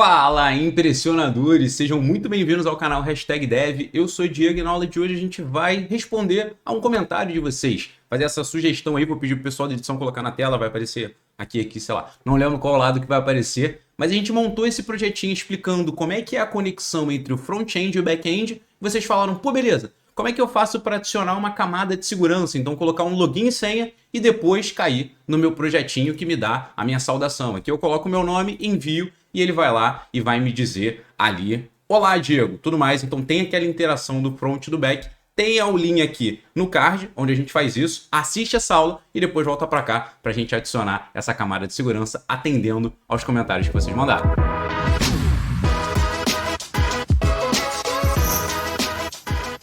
Fala, impressionadores! Sejam muito bem-vindos ao canal #Dev. Eu sou o Diego e na aula de hoje a gente vai responder a um comentário de vocês. Fazer essa sugestão aí, vou pedir pro pessoal da edição colocar na tela, vai aparecer aqui, sei lá. Não lembro qual lado que vai aparecer, mas a gente montou esse projetinho explicando como é que é a conexão entre o front-end e o back-end. Vocês falaram, pô, beleza, como é que eu faço para adicionar uma camada de segurança? Então colocar um login e senha e depois cair no meu projetinho que me dá a minha saudação. Aqui eu coloco o meu nome, envio e ele vai lá e vai me dizer ali, olá Diego, tudo mais. Então tem aquela interação do front e do back. Tem a aulinha aqui no card, onde a gente faz isso, assiste essa aula e depois volta para cá para a gente adicionar essa camada de segurança atendendo aos comentários que vocês mandaram.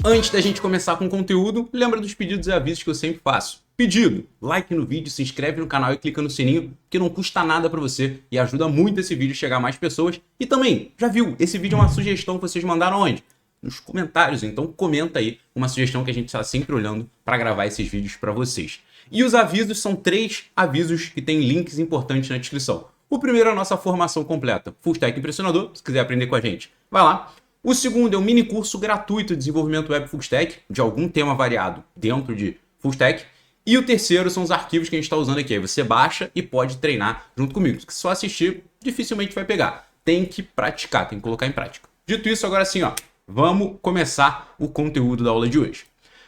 Antes da gente começar com o conteúdo, lembra dos pedidos e avisos que eu sempre faço. Pedido, like no vídeo, se inscreve no canal e clica no sininho, que não custa nada para você e ajuda muito esse vídeo a chegar a mais pessoas. E também, já viu, esse vídeo é uma sugestão que vocês mandaram onde? Nos comentários, então comenta aí uma sugestão que a gente está sempre olhando para gravar esses vídeos para vocês. E os avisos são 3 avisos que tem links importantes na descrição. O primeiro é a nossa formação completa, Full Stack Impressionador, se quiser aprender com a gente, vai lá. O segundo é um mini curso gratuito de desenvolvimento web Full Stack, de algum tema variado dentro de Full Stack. E o terceiro são os arquivos que a gente está usando aqui. Aí você baixa e pode treinar junto comigo. Se só assistir, dificilmente vai pegar. Tem que praticar, tem que colocar em prática. Dito isso, agora sim, ó, vamos começar o conteúdo da aula de hoje.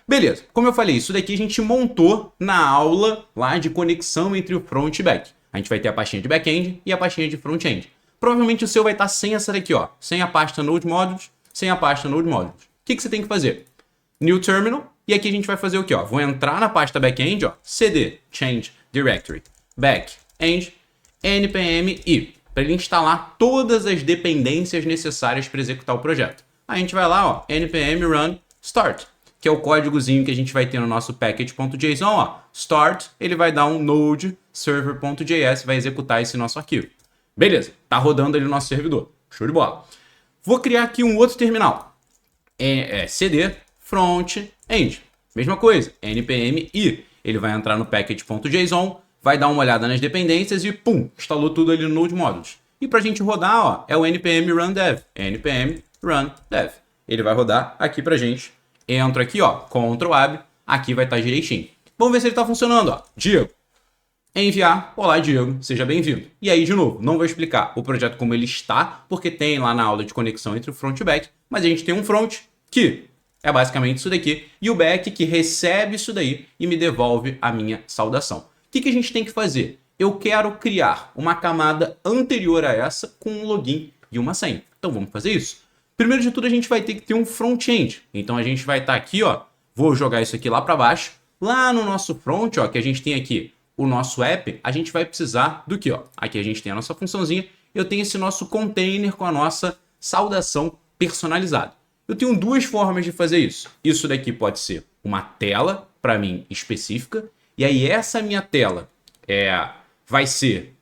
Beleza, como eu falei, isso daqui a gente montou na aula lá de conexão entre o front e back. A gente vai ter a pastinha de back-end e a pastinha de front-end. Provavelmente o seu vai estar sem essa daqui, ó, sem a pasta Node Modules, sem a pasta Node Modules. O que você tem que fazer? New Terminal, e aqui a gente vai fazer o quê? Ó? Vou entrar na pasta back-end, ó, cd, change directory, back-end, npm i, para ele instalar todas as dependências necessárias para executar o projeto. Aí a gente vai lá, ó, npm run start, que é o códigozinho que a gente vai ter no nosso package.json, ó, start, ele vai dar um node server.js, vai executar esse nosso arquivo. Beleza, tá rodando ali no nosso servidor. Show de bola. Vou criar aqui um outro terminal. cd front-end. Mesma coisa, npm i. Ele vai entrar no package.json, vai dar uma olhada nas dependências e pum, instalou tudo ali no Node Modules. E pra gente rodar, ó, é o npm run dev. npm run dev. Ele vai rodar aqui pra gente. Entro aqui, ó, Ctrl Ab, aqui vai estar direitinho. Vamos ver se ele tá funcionando, ó. Diego. Enviar, olá Diego, seja bem-vindo. E aí, de novo, não vou explicar o projeto como ele está, porque tem lá na aula de conexão entre o front e o back, mas a gente tem um front que é basicamente isso daqui, e o back que recebe isso daí e me devolve a minha saudação. O que a gente tem que fazer? Eu quero criar uma camada anterior a essa com um login e uma senha. Então vamos fazer isso. Primeiro de tudo, a gente vai ter que ter um front-end. Então a gente vai estar aqui, ó, vou jogar isso aqui lá para baixo. Lá no nosso front, ó, que a gente tem aqui o nosso app, a gente vai precisar do que, ó? Aqui a gente tem a nossa funçãozinha, eu tenho esse nosso container com a nossa saudação personalizada. Eu tenho 2 formas de fazer isso. Isso daqui pode ser uma tela, para mim, específica, e aí essa minha tela vai ser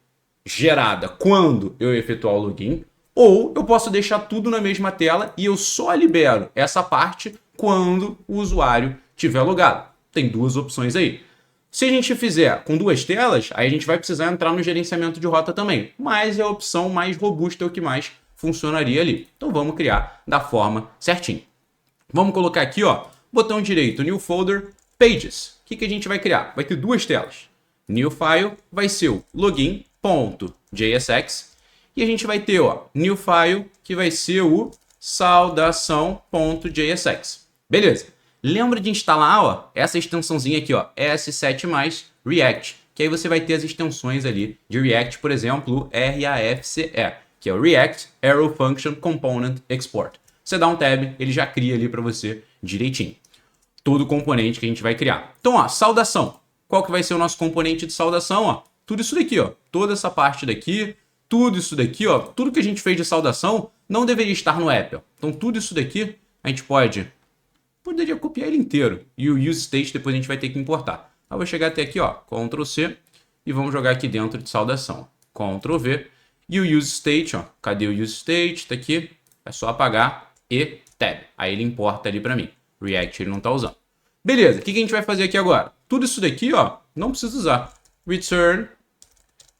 gerada quando eu efetuar o login, ou eu posso deixar tudo na mesma tela e eu só libero essa parte quando o usuário tiver logado. Tem 2 opções aí. Se a gente fizer com 2 telas, aí a gente vai precisar entrar no gerenciamento de rota também. Mas é a opção mais robusta, é o que mais funcionaria ali. Então vamos criar da forma certinho. Vamos colocar aqui, ó, botão direito, New Folder, Pages. O que a gente vai criar? Vai ter 2 telas. New File vai ser o login.jsx e a gente vai ter, ó, New File, que vai ser o saudação.jsx. Beleza. Lembra de instalar, ó, essa extensãozinha aqui, ó, ES7+ React, que aí você vai ter as extensões ali de React, por exemplo, o RAFCE, que é o React Arrow Function Component Export. Você dá um tab, ele já cria ali para você direitinho. Todo o componente que a gente vai criar. Então, ó, saudação. Qual que vai ser o nosso componente de saudação, ó? Tudo isso daqui, ó, toda essa parte daqui, tudo isso daqui, ó, tudo que a gente fez de saudação não deveria estar no app, ó. Então, tudo isso daqui a gente poderia copiar ele inteiro. E o use state depois a gente vai ter que importar. Eu vou chegar até aqui, ó, Ctrl C e vamos jogar aqui dentro de saudação. Ctrl V e o use state, ó, cadê o use state? Tá aqui. É só apagar e tab. Aí ele importa ali para mim. React ele não tá usando. Beleza, o que a gente vai fazer aqui agora? Tudo isso daqui, ó, não precisa usar. Return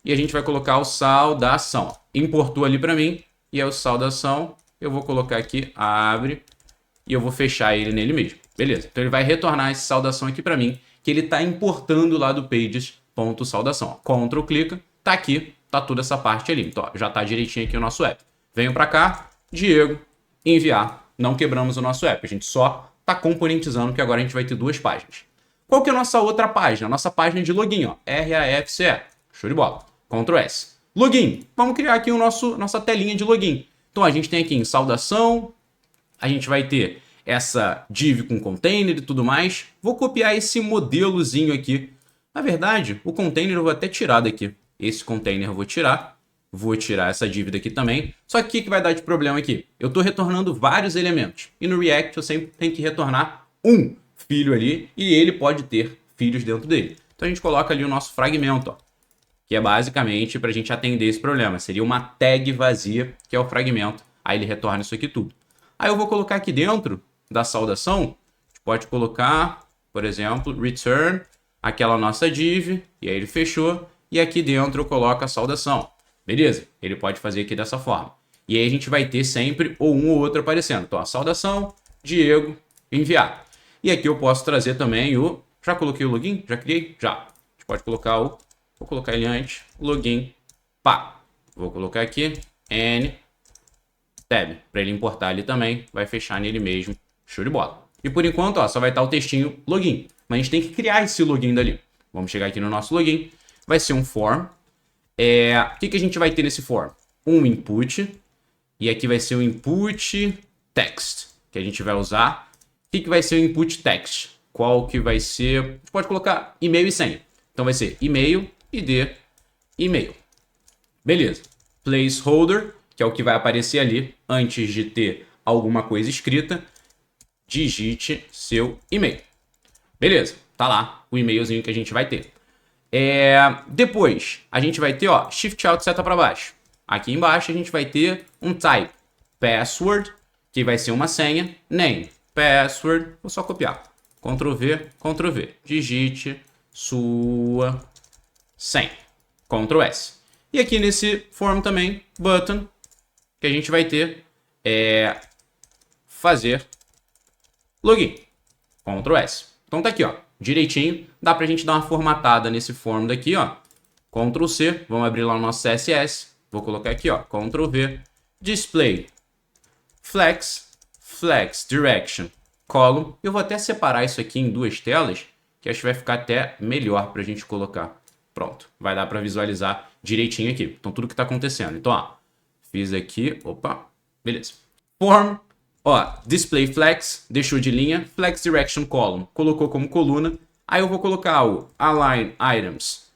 e a gente vai colocar o saudação. Importou ali para mim. e é o saudação. Eu vou colocar aqui, abre, e eu vou fechar ele nele mesmo. Beleza, então ele vai retornar essa saudação aqui para mim, que ele está importando lá do pages.saudação. Ctrl clica, tá aqui, tá toda essa parte ali. Então, ó, já tá direitinho aqui o nosso app. Venho para cá, Diego, enviar. Não quebramos o nosso app, a gente só tá componentizando, que agora a gente vai ter duas páginas. Qual que é a nossa outra página? A nossa página de login, ó, RAFCE. Show de bola. Ctrl S. Login. Vamos criar aqui nossa telinha de login. Então a gente tem aqui em saudação, a gente vai ter essa div com container e tudo mais. Vou copiar esse modelozinho aqui. Na verdade, o container eu vou até tirar daqui. Esse container eu vou tirar. Vou tirar essa div daqui também. Só que o que vai dar de problema aqui? Eu estou retornando vários elementos. E no React eu sempre tenho que retornar um filho ali. E ele pode ter filhos dentro dele. Então a gente coloca ali o nosso fragmento, ó, que é basicamente para a gente atender esse problema. Seria uma tag vazia, que é o fragmento. Aí ele retorna isso aqui tudo. Aí eu vou colocar aqui dentro da saudação, a gente pode colocar, por exemplo, return, aquela nossa div, e aí ele fechou, e aqui dentro eu coloco a saudação. Beleza? Ele pode fazer aqui dessa forma. E aí a gente vai ter sempre ou um ou outro aparecendo. Então a saudação, Diego, enviar. E aqui eu posso trazer também o... Já coloquei o login? Já criei? Já. A gente pode colocar o... Vou colocar ele antes, login, pá. Vou colocar aqui, n, tab, para ele importar ali também, vai fechar nele mesmo, show de bola. E por enquanto, ó, só vai estar o textinho login, mas a gente tem que criar esse login dali. Vamos chegar aqui no nosso login, vai ser um form. O que a gente vai ter nesse form? Um input, e aqui vai ser o input text, que a gente vai usar. O que vai ser o input text? Qual que vai ser? A gente pode colocar e-mail e senha. Então vai ser e-mail, ID, e-mail. Beleza. Placeholder, que é o que vai aparecer ali antes de ter alguma coisa escrita. Digite seu e-mail. Beleza. Tá lá o e-mailzinho que a gente vai ter. Depois, a gente vai ter, ó, Shift Alt seta para baixo. Aqui embaixo a gente vai ter um type. Password, que vai ser uma senha. Name, password. Vou só copiar. Ctrl V, Ctrl V. Digite sua senha. Ctrl S. E aqui nesse form também, button, que a gente vai ter fazer login. Ctrl S. Então tá aqui, ó, direitinho. Dá pra gente dar uma formatada nesse form daqui, ó. Ctrl C, vamos abrir lá o nosso CSS. Vou colocar aqui, ó, Ctrl V, display, flex direction, column. Eu vou até separar isso aqui em duas telas, que acho que vai ficar até melhor pra gente colocar. Pronto, vai dar para visualizar direitinho aqui. Então, tudo que está acontecendo. Então, ó, fiz aqui, opa, beleza. Form, ó, display flex, deixou de linha, flex direction column, colocou como coluna. Aí eu vou colocar o align items,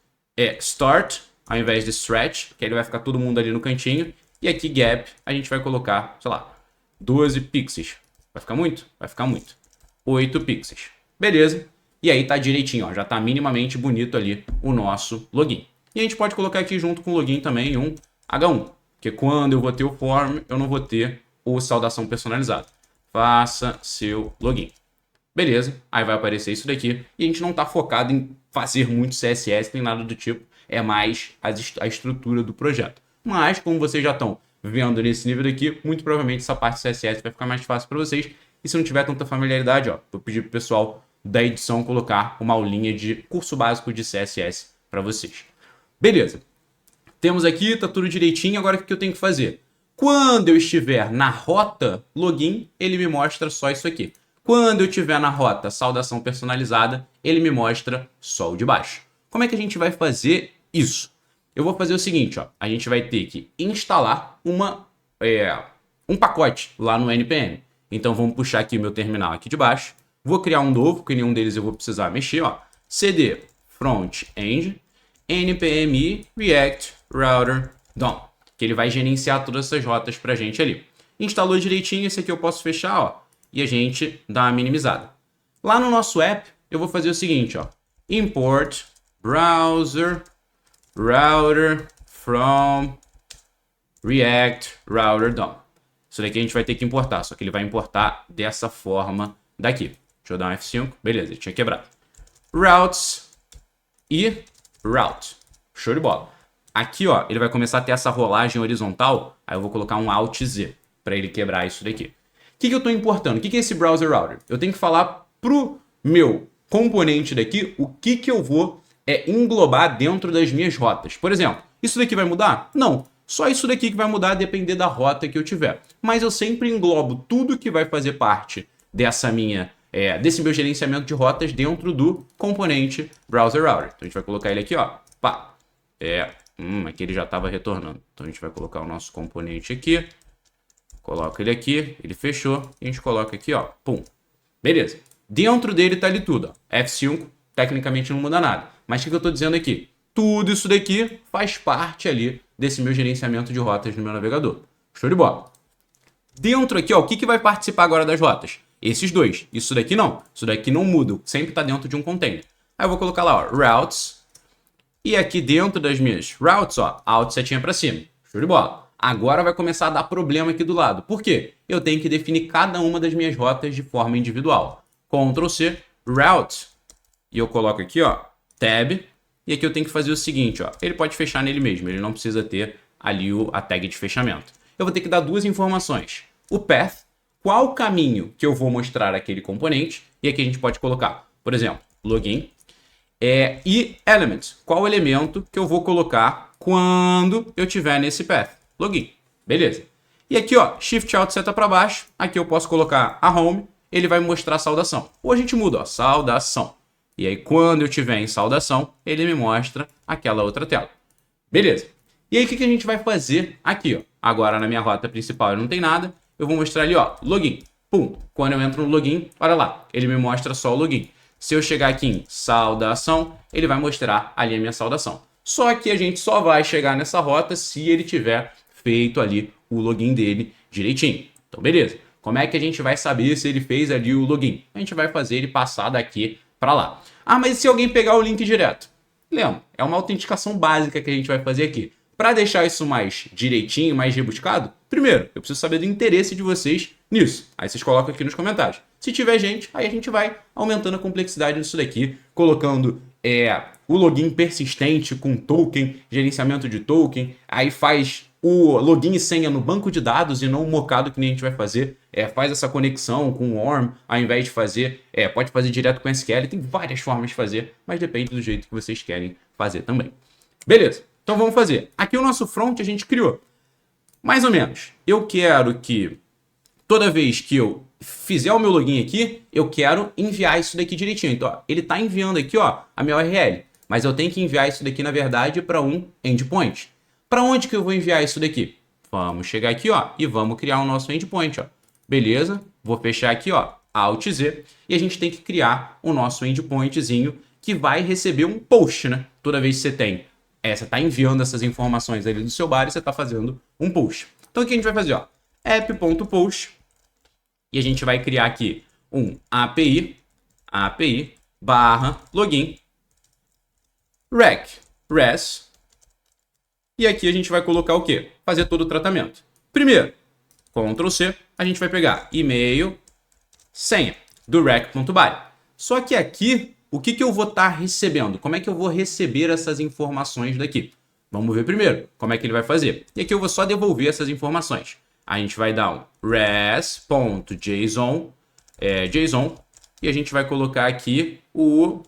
start, ao invés de stretch, que aí ele vai ficar todo mundo ali no cantinho. E aqui gap, a gente vai colocar, sei lá, 12 pixels. Vai ficar muito? Vai ficar muito. 8 pixels. Beleza. E aí tá direitinho, ó, já tá minimamente bonito ali o nosso login. E a gente pode colocar aqui junto com o login também um H1, porque quando eu vou ter o form, eu não vou ter o saudação personalizado. Faça seu login. Beleza, aí vai aparecer isso daqui. E a gente não tá focado em fazer muito CSS nem nada do tipo, é mais a estrutura do projeto. Mas, como vocês já estão vendo nesse nível daqui, muito provavelmente essa parte de CSS vai ficar mais fácil para vocês. E se não tiver tanta familiaridade, ó, vou pedir pro pessoal da edição colocar uma aulinha de curso básico de CSS para vocês. Beleza. Temos aqui, tá tudo direitinho. Agora o que eu tenho que fazer? Quando eu estiver na rota login, ele me mostra só isso aqui. Quando eu estiver na rota saudação personalizada, ele me mostra só o de baixo. Como é que a gente vai fazer isso? Eu vou fazer o seguinte, ó. A gente vai ter que instalar um pacote lá no NPM. Então vamos puxar aqui o meu terminal aqui de baixo. Vou criar um novo, porque nenhum deles eu vou precisar mexer, ó. cd front-end npm react router DOM, que ele vai gerenciar todas essas rotas pra gente ali. Instalou direitinho, esse aqui eu posso fechar, ó, e a gente dá uma minimizada. Lá no nosso app, eu vou fazer o seguinte, ó. Import browser router from react router DOM. Isso daqui a gente vai ter que importar, só que ele vai importar dessa forma daqui. Deixa eu dar um F5. Beleza, ele tinha quebrado. Routes e route. Show de bola. aqui, ó, ele vai começar a ter essa rolagem horizontal. Aí eu vou colocar um Alt Z para ele quebrar isso daqui. O que eu estou importando? O que é esse Browser Router? Eu tenho que falar pro meu componente daqui o que eu vou englobar dentro das minhas rotas. Por exemplo, isso daqui vai mudar? Não. Só isso daqui que vai mudar a depender da rota que eu tiver. Mas eu sempre englobo tudo que vai fazer parte desse meu gerenciamento de rotas dentro do componente Browser Router. Então a gente vai colocar ele aqui, ó. Pá. Aqui ele já estava retornando. Então a gente vai colocar o nosso componente aqui. Coloca ele aqui, ele fechou. E a gente coloca aqui, ó. Pum. Beleza. Dentro dele tá ali tudo, ó. F5, tecnicamente não muda nada. Mas o que eu estou dizendo aqui? Tudo isso daqui faz parte ali desse meu gerenciamento de rotas no meu navegador. Show de bola. Dentro aqui, ó, o que vai participar agora das rotas? Esses dois. Isso daqui não. Isso daqui não muda. Sempre está dentro de um container. Aí eu vou colocar lá, ó, routes. E aqui dentro das minhas routes, ó, Alt setinha para cima. Show de bola. Agora vai começar a dar problema aqui do lado. Por quê? Eu tenho que definir cada uma das minhas rotas de forma individual. Ctrl C, route. E eu coloco aqui, ó, tab. E aqui eu tenho que fazer o seguinte, ó. Ele pode fechar nele mesmo. Ele não precisa ter ali a tag de fechamento. Eu vou ter que dar duas informações. O path, qual caminho que eu vou mostrar aquele componente. E aqui a gente pode colocar, por exemplo, login. E element, qual elemento que eu vou colocar quando eu tiver nesse path. Login. Beleza. E aqui, ó, Shift Alt seta para baixo. Aqui eu posso colocar a home. Ele vai mostrar a saudação. Ou a gente muda, ó, saudação. E aí, quando eu tiver em saudação, ele me mostra aquela outra tela. Beleza. E aí, o que a gente vai fazer aqui, ó? Agora, na minha rota principal, não tem nada. Eu vou mostrar ali, ó, login. Pum. Quando eu entro no login, olha lá, ele me mostra só o login. Se eu chegar aqui em saudação, ele vai mostrar ali a minha saudação. Só que a gente só vai chegar nessa rota se ele tiver feito ali o login dele direitinho. Então, beleza. Como é que a gente vai saber se ele fez ali o login? A gente vai fazer ele passar daqui para lá. Ah, mas e se alguém pegar o link direto? Lembra, é uma autenticação básica que a gente vai fazer aqui. Para deixar isso mais direitinho, mais rebuscado, primeiro, eu preciso saber do interesse de vocês nisso. Aí vocês colocam aqui nos comentários. Se tiver gente, aí a gente vai aumentando a complexidade disso daqui, colocando o login persistente com token, gerenciamento de token, aí faz o login e senha no banco de dados e não o mocado que nem a gente vai fazer. Faz essa conexão com o ORM, ao invés de fazer, pode fazer direto com SQL, tem várias formas de fazer, mas depende do jeito que vocês querem fazer também. Beleza, então vamos fazer. Aqui o nosso front a gente criou. Mais ou menos, eu quero que toda vez que eu fizer o meu login aqui, eu quero enviar isso daqui direitinho. Então, ó, ele está enviando aqui, ó, a minha URL, mas eu tenho que enviar isso daqui, na verdade, para um endpoint. Para onde que eu vou enviar isso daqui? Vamos chegar aqui, ó, e vamos criar o nosso endpoint, ó. Beleza? Vou fechar aqui, ó, Alt Z, e a gente tem que criar o nosso endpointzinho que vai receber um post, né? Toda vez que você você está enviando essas informações ali do seu bar e você está fazendo um post. Então, o que a gente vai fazer, ó? App.post, e a gente vai criar aqui um API barra login rec res. E aqui a gente vai colocar o quê? Fazer todo o tratamento. Primeiro, Ctrl C, a gente vai pegar e-mail, senha do rec.by. Só que aqui, o que eu vou estar recebendo? Como é que eu vou receber essas informações daqui? Vamos ver primeiro como é que ele vai fazer. E aqui eu vou só devolver essas informações. A gente vai dar um res.json, JSON, e a gente vai colocar aqui o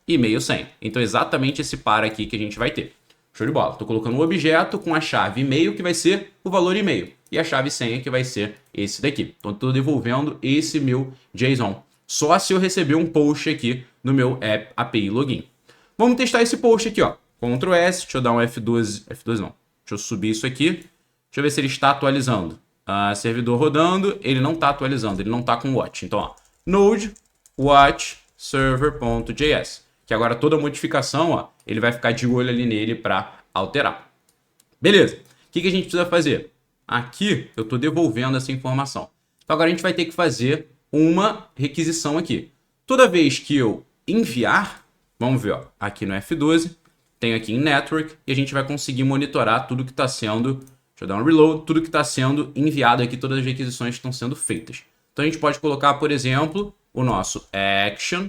e-mail senha. Então, exatamente esse par aqui que a gente vai ter. Show de bola. Estou colocando um objeto com a chave e-mail, que vai ser o valor e-mail, e a chave senha, que vai ser esse daqui. Então, estou devolvendo esse meu JSON. Só se eu receber um post aqui no meu app API login. Vamos testar esse post aqui, ó. Ctrl S, deixa eu dar um F12 não. Deixa eu subir isso aqui. Deixa eu ver se ele está atualizando. Servidor rodando, ele não está atualizando, ele não está com watch. Então, ó, node watch server.js, que agora toda modificação, ó, ele vai ficar de olho ali nele para alterar. Beleza. O que a gente precisa fazer? Aqui eu estou devolvendo essa informação. Então agora a gente vai ter que fazer uma requisição aqui. Toda vez que eu enviar, vamos ver, ó, aqui no F12, tenho aqui em network, e a gente vai conseguir monitorar tudo que está sendo... Deixa eu dar um reload, tudo que está sendo enviado aqui, todas as requisições que estão sendo feitas. Então a gente pode colocar, por exemplo, o nosso action,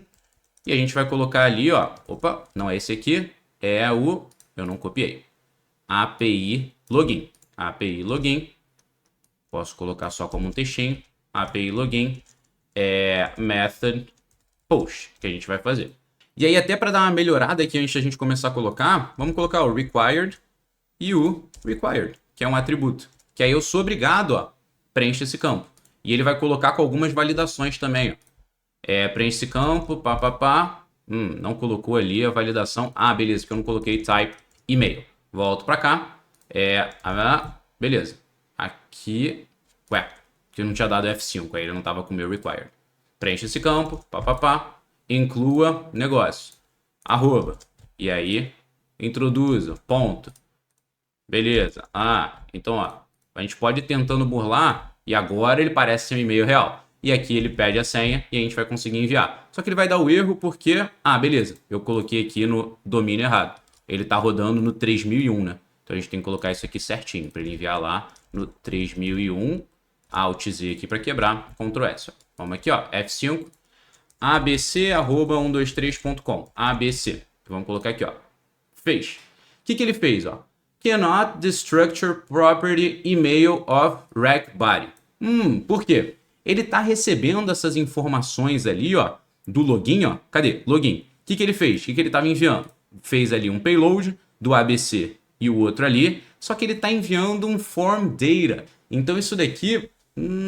e a gente vai colocar ali, ó, opa, não é esse aqui, é o, eu não copiei. API login. API login. Posso colocar só como um textinho. API login method post, que a gente vai fazer. E aí, até para dar uma melhorada aqui antes da gente começar a colocar, vamos colocar o required e o required, que é um atributo. Que aí eu sou obrigado, ó, preenche esse campo. E ele vai colocar com algumas validações também, ó. Preenche esse campo, pá. Não colocou ali a validação. Ah, beleza, que eu não coloquei type email. Volto para cá. Beleza. Aqui, que eu não tinha dado F5, aí ele não estava com o meu required. Preenche esse campo, pá. Inclua negócio. @ E aí, introduza, ponto. Beleza. Então, ó, a gente pode ir tentando burlar e agora ele parece ser um e-mail real. E aqui ele pede a senha e a gente vai conseguir enviar. Só que ele vai dar o erro porque... beleza, eu coloquei aqui no domínio errado. Ele tá rodando no 3001, né? Então a gente tem que colocar isso aqui certinho para ele enviar lá no 3001. Alt Z aqui para quebrar, Ctrl S. Vamos aqui, ó, F5, abc@123.com. ABC. Vamos colocar aqui, ó. Fez. O que ele fez, ó? Cannot destructure property email of rec body. Por quê? Ele tá recebendo essas informações ali, ó, do login, ó. Cadê? Login. O que ele fez? O que ele estava enviando? Fez ali um payload do ABC e o outro ali, só que ele está enviando um form data. Então isso daqui,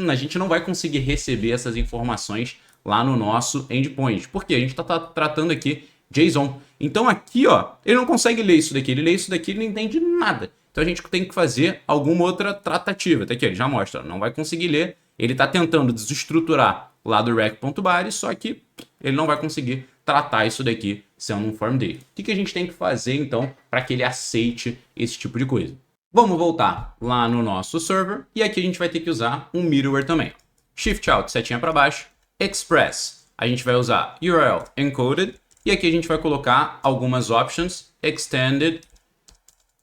a gente não vai conseguir receber essas informações lá no nosso endpoint. Porque a gente está tratando aqui JSON. Então aqui, ó, ele não consegue ler isso daqui. Ele lê isso daqui e não entende nada. Então a gente tem que fazer alguma outra tratativa. Até aqui, ele já mostra, não vai conseguir ler. Ele está tentando desestruturar lá do rec.body, só que ele não vai conseguir tratar isso daqui sendo um form data. O que a gente tem que fazer, então, para que ele aceite esse tipo de coisa? Vamos voltar lá no nosso server e aqui a gente vai ter que usar um middleware também. Shift Alt, setinha para baixo. Express, a gente vai usar URL encoded e aqui a gente vai colocar algumas options extended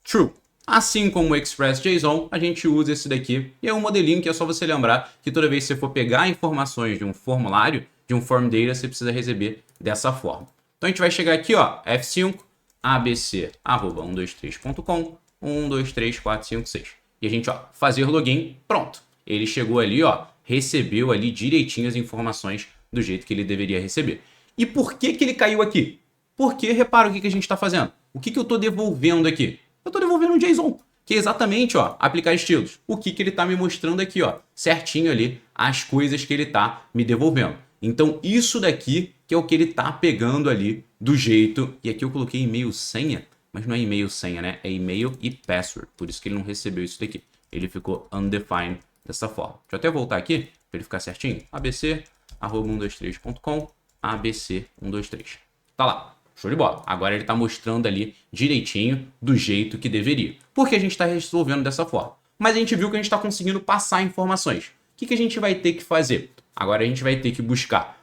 true. Assim como o Express.json, a gente usa esse daqui e é um modelinho que é só você lembrar que toda vez que você for pegar informações de um formulário, de um form data, você precisa receber dessa forma. Então a gente vai chegar aqui, ó, F5, abc@123.com, 1, 2, 3, 4, 5, 6. E a gente, ó, fazer login, pronto. Ele chegou ali, ó, recebeu ali direitinho as informações do jeito que ele deveria receber. E por que ele caiu aqui? Porque, repara o que a gente está fazendo. O que eu estou devolvendo aqui? Eu estou devolvendo um JSON, que é exatamente, ó, aplicar estilos. O que ele está me mostrando aqui, ó, certinho ali, as coisas que ele está me devolvendo. Então, isso daqui que é o que ele está pegando ali do jeito... E aqui eu coloquei e-mail senha, mas não é e-mail senha, né? É e-mail e password. Por isso que ele não recebeu isso daqui. Ele ficou undefined dessa forma. Deixa eu até voltar aqui, para ele ficar certinho. abc@123.com, abc123. Tá lá. Show de bola. Agora ele está mostrando ali direitinho do jeito que deveria. Por que a gente está resolvendo dessa forma? Mas a gente viu que a gente está conseguindo passar informações. O que a gente vai ter que fazer? Agora a gente vai ter que buscar,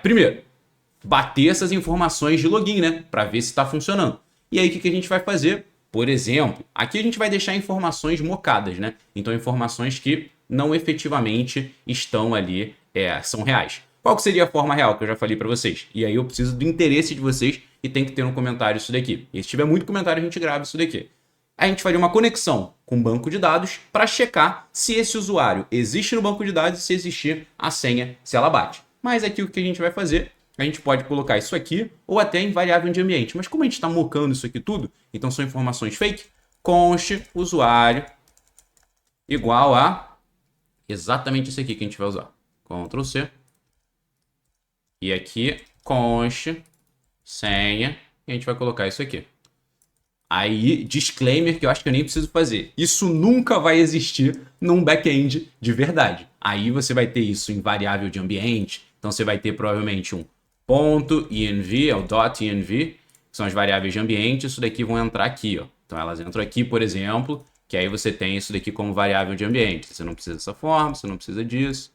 primeiro, bater essas informações de login, né? Para ver se está funcionando. E aí o que a gente vai fazer? Por exemplo, aqui a gente vai deixar informações mocadas, né? Então informações que não efetivamente estão ali, são reais. Qual que seria a forma real que eu já falei para vocês? E aí eu preciso do interesse de vocês e tem que ter um comentário isso daqui. E se tiver muito comentário, a gente grava isso daqui. A gente faria uma conexão com o banco de dados para checar se esse usuário existe no banco de dados e se existir a senha, se ela bate. Mas aqui o que a gente vai fazer, a gente pode colocar isso aqui ou até em variável de ambiente. Mas como a gente está mocando isso aqui tudo, então são informações fake, conste usuário igual a exatamente isso aqui que a gente vai usar. Ctrl C. E aqui, conste, senha, e a gente vai colocar isso aqui. Aí, disclaimer que eu acho que eu nem preciso fazer. Isso nunca vai existir num back-end de verdade. Aí você vai ter isso em variável de ambiente. Então você vai ter provavelmente um .env, é o .env, que são as variáveis de ambiente. Isso daqui vão entrar aqui, ó. Então elas entram aqui, por exemplo, que aí você tem isso daqui como variável de ambiente. Você não precisa dessa forma, você não precisa disso.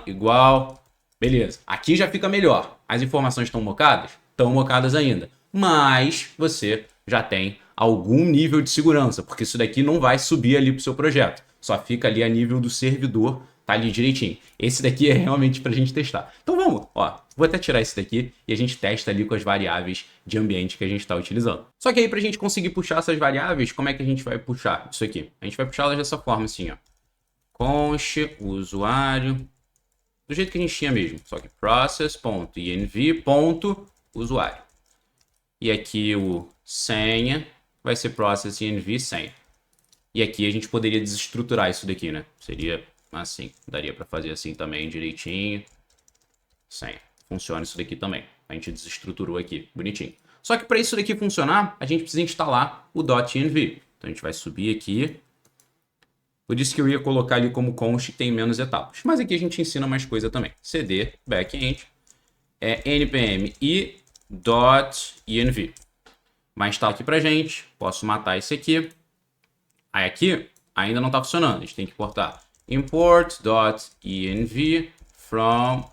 Igual... Beleza, aqui já fica melhor. As informações estão mocadas? Estão mocadas ainda. Mas você já tem algum nível de segurança, porque isso daqui não vai subir ali para o seu projeto. Só fica ali a nível do servidor tá ali direitinho. Esse daqui é realmente pra gente testar. Então vamos, ó, vou até tirar esse daqui e a gente testa ali com as variáveis de ambiente que a gente está utilizando. Só que aí pra gente conseguir puxar essas variáveis, como é que a gente vai puxar isso aqui? A gente vai puxar elas dessa forma assim, ó. Const, usuário, do jeito que a gente tinha mesmo, só que process.env.usuário. E aqui o senha vai ser process.env senha. E aqui a gente poderia desestruturar isso daqui, né? Seria assim, daria para fazer assim também direitinho. Senha. Funciona isso daqui também. A gente desestruturou aqui, bonitinho. Só que para isso daqui funcionar, a gente precisa instalar o .env. Então a gente vai subir aqui. Por isso que eu ia colocar ali como const que tem menos etapas. Mas aqui a gente ensina mais coisa também. cd backend npm i .env. Vai instalar aqui pra gente. Posso matar esse aqui. Aí aqui ainda não está funcionando. A gente tem que importar import.env from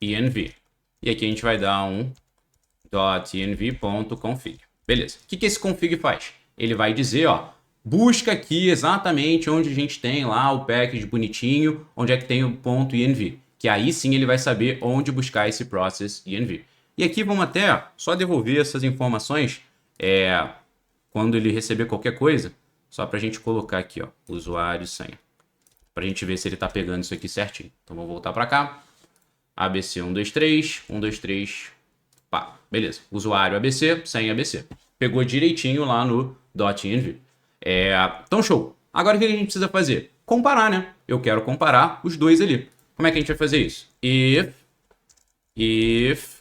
.env. E aqui a gente vai dar um .env.config. Beleza. O que esse config faz? Ele vai dizer, ó, busca aqui exatamente onde a gente tem lá o package bonitinho, onde é que tem o .env. Que aí sim ele vai saber onde buscar esse process env. E aqui vamos até só devolver essas informações quando ele receber qualquer coisa, só para a gente colocar aqui, ó, usuário e senha. Para a gente ver se ele está pegando isso aqui certinho. Então vamos voltar para cá. ABC 123, 123, pá, beleza. Usuário ABC, senha ABC. Pegou direitinho lá no .env. Então show. Agora o que a gente precisa fazer? Comparar, né? Eu quero comparar os dois ali. Como é que a gente vai fazer isso? If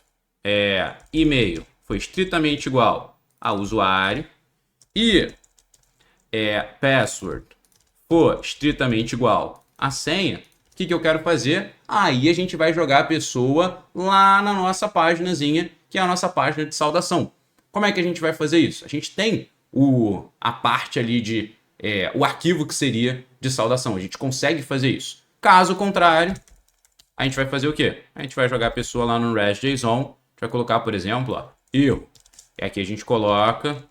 e-mail foi estritamente igual a usuário e password for estritamente igual a senha, o que eu quero fazer? Aí a gente vai jogar a pessoa lá na nossa paginazinha, que é a nossa página de saudação. Como é que a gente vai fazer isso? A gente tem a parte ali de o arquivo que seria de saudação. A gente consegue fazer isso. Caso contrário, a gente vai fazer o quê? A gente vai jogar a pessoa lá no REST.json. A gente vai colocar, por exemplo, ó, erro. E aqui a gente coloca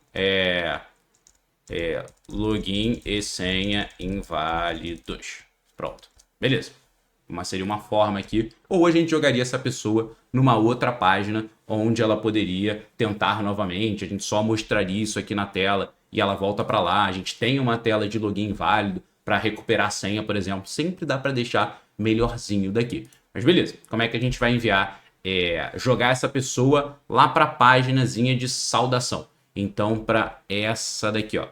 login e senha inválidos. Pronto. Beleza. Mas seria uma forma aqui. Ou a gente jogaria essa pessoa numa outra página onde ela poderia tentar novamente. A gente só mostraria isso aqui na tela e ela volta para lá. A gente tem uma tela de login inválido para recuperar a senha, por exemplo. Sempre dá para deixar melhorzinho daqui. Mas beleza. Como é que a gente vai enviar, jogar essa pessoa lá para a páginazinha de saudação? Então, para essa daqui, ó,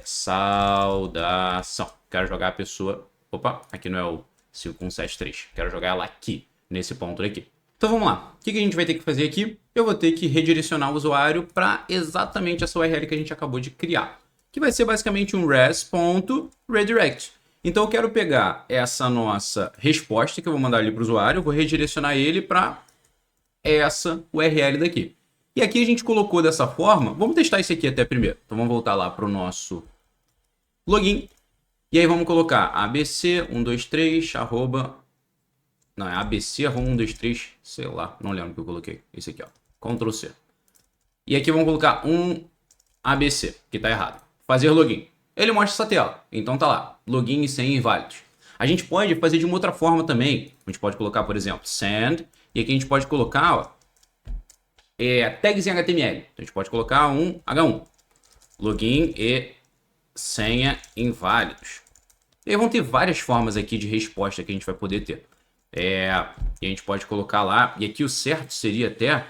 saudação. Quero jogar a pessoa. Opa, aqui não é o 573. Quero jogar ela aqui, nesse ponto daqui. Então vamos lá. O que a gente vai ter que fazer aqui? Eu vou ter que redirecionar o usuário para exatamente essa URL que a gente acabou de criar, que vai ser basicamente um res.redirect. Então eu quero pegar essa nossa resposta que eu vou mandar ali para o usuário, eu vou redirecionar ele para essa URL daqui. E aqui a gente colocou dessa forma. Vamos testar isso aqui até primeiro. Então vamos voltar lá para o nosso login. E aí vamos colocar abc123 arroba... Não, é abc123, sei lá, não lembro o que eu coloquei. Esse aqui, ó. Ctrl C. E aqui vamos colocar um abc, que tá errado. Fazer login. Ele mostra essa tela. Então tá lá, login e senha inválidos. A gente pode fazer de uma outra forma também. A gente pode colocar, por exemplo, send. E aqui a gente pode colocar, ó, tags em HTML. Então a gente pode colocar um H1. Login e senha inválidos. E aí vão ter várias formas aqui de resposta que a gente vai poder ter. E a gente pode colocar lá. E aqui o certo seria até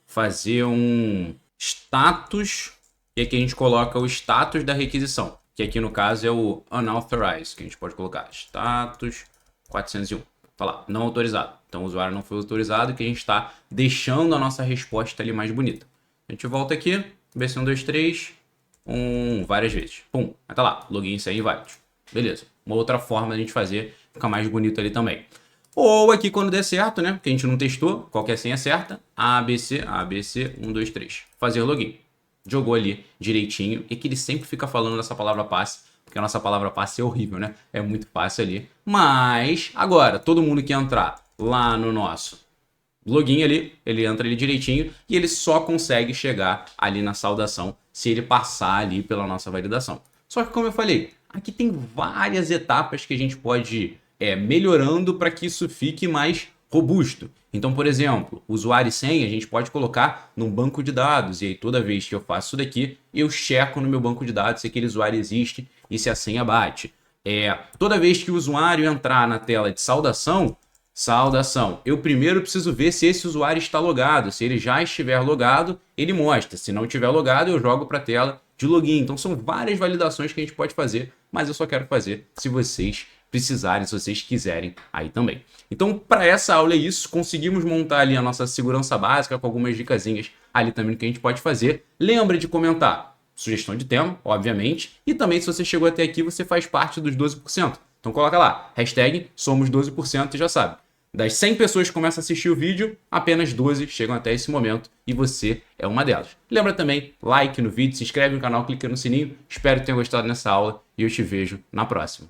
fazer um status. E aqui a gente coloca o status da requisição. Que aqui no caso é o unauthorized. Que a gente pode colocar status 401. Tá lá, não autorizado. Então o usuário não foi autorizado, que a gente está deixando a nossa resposta ali mais bonita. A gente volta aqui, BC123, várias vezes. Pum, aí tá lá, login sem inválidos. Beleza. Uma outra forma de a gente fazer, fica mais bonito ali também. Ou aqui quando der certo, né? Que a gente não testou, qualquer senha certa, ABC123. Fazer login. Jogou ali direitinho. E que ele sempre fica falando dessa palavra passe. Porque a nossa palavra passe é horrível, né? É muito fácil ali. Mas, agora, todo mundo que entrar lá no nosso login ali, ele entra ali direitinho e ele só consegue chegar ali na saudação se ele passar ali pela nossa validação. Só que, como eu falei, Aqui tem várias etapas que a gente pode ir melhorando para que isso fique mais robusto. Então, por exemplo, usuário e senha a gente pode colocar num banco de dados, e aí toda vez que eu faço isso daqui, eu checo no meu banco de dados se aquele usuário existe e se a senha bate. Toda vez que o usuário entrar na tela de saudação, eu primeiro preciso ver se esse usuário está logado. Se ele já estiver logado, ele mostra. Se não estiver logado, eu jogo para a tela de login. Então são várias validações que a gente pode fazer, mas eu só quero fazer se vocês precisarem, se vocês quiserem aí também. Então, para essa aula é isso. Conseguimos montar ali a nossa segurança básica com algumas dicasinhas ali também que a gente pode fazer. Lembra de comentar sugestão de tema, obviamente. E também, se você chegou até aqui, você faz parte dos 12%. Então coloca lá, hashtag somos 12% e já sabe. Das 100 pessoas que começam a assistir o vídeo, apenas 12 chegam até esse momento e você é uma delas. Lembra também, like no vídeo, se inscreve no canal, clica no sininho. Espero que tenha gostado dessa aula e eu te vejo na próxima.